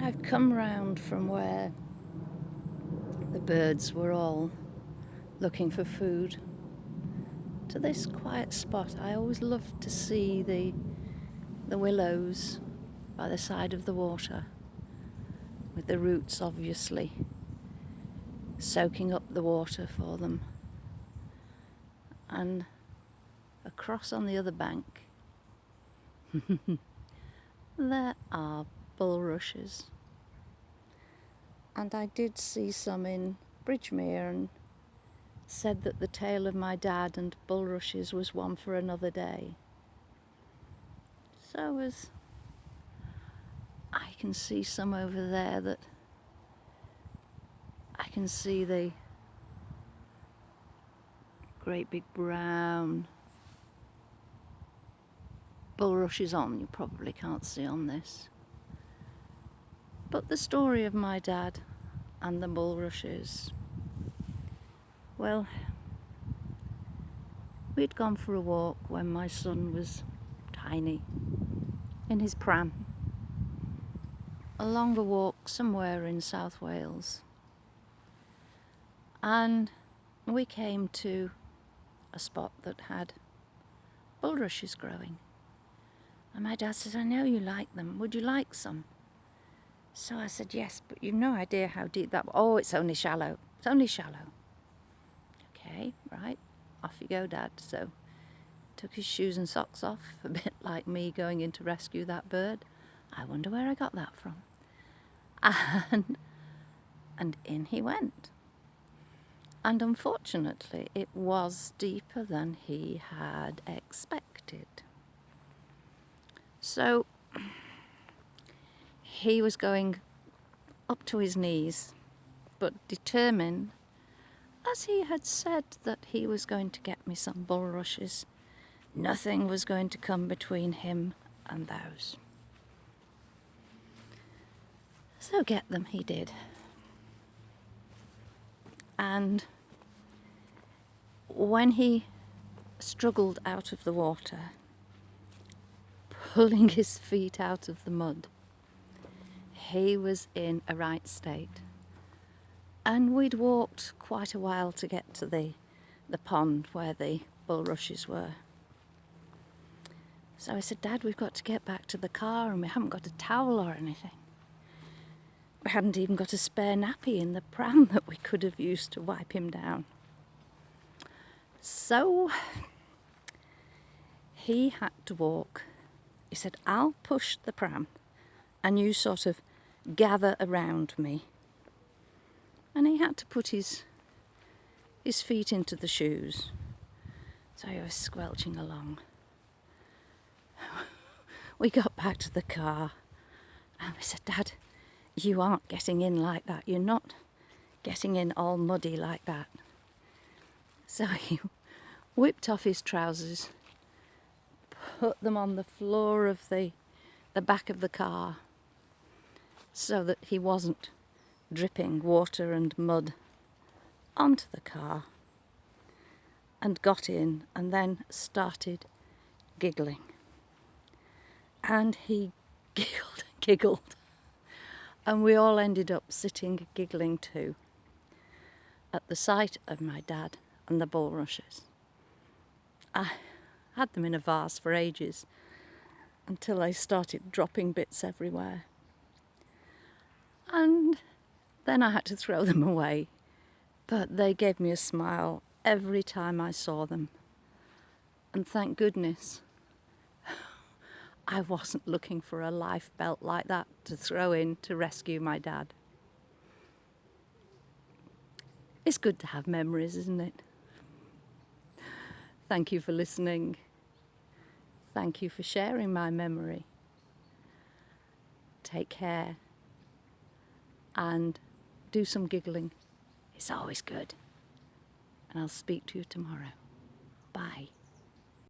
I've come round from where the birds were all looking for food to this quiet spot. I always loved to see the willows by the side of the water, with the roots obviously soaking up the water for them. And across on the other bank there are bulrushes. And I did see some in Bridgemere and said that the tale of my dad and bulrushes was one for another day. So as I can see some over there, that I can see the great big brown bulrushes on. You probably can't see on this. But the story of my dad and the bulrushes, well, we'd gone for a walk when my son was tiny, in his pram, along a walk somewhere in South Wales. And we came to a spot that had bulrushes growing. And my dad said, "I know you like them. Would you like some?" So I said, "Yes, but you've no idea how deep that was." "Oh, it's only shallow. It's only shallow." "Okay, right. Off you go, Dad." So took his shoes and socks off, a bit like me going in to rescue that bird. I wonder where I got that from. And in he went. And unfortunately, it was deeper than he had expected. So he was going up to his knees, but determined, as he had said that he was going to get me some bulrushes, nothing was going to come between him and those. So get them he did. And when he struggled out of the water, pulling his feet out of the mud, he was in a right state. And we'd walked quite a while to get to the pond where the bulrushes were. So I said, "Dad, we've got to get back to the car and we haven't got a towel or anything." We hadn't even got a spare nappy in the pram that we could have used to wipe him down. So he had to walk. He said, "I'll push the pram and you sort of gather around me." And he had to put his feet into the shoes. So he was squelching along. We got back to the car and we said, "Dad, you aren't getting in like that. You're not getting in all muddy like that." So he whipped off his trousers, put them on the floor of the back of the car so that he wasn't dripping water and mud onto the car, and got in and then started giggling. And he giggled and giggled, and we all ended up sitting giggling too at the sight of my dad and the bulrushes. I had them in a vase for ages until they started dropping bits everywhere. And then I had to throw them away, but they gave me a smile every time I saw them. And thank goodness I wasn't looking for a life belt like that to throw in to rescue my dad. It's good to have memories, isn't it? Thank you for listening. Thank you for sharing my memory. Take care and do some giggling. It's always good. And I'll speak to you tomorrow. Bye.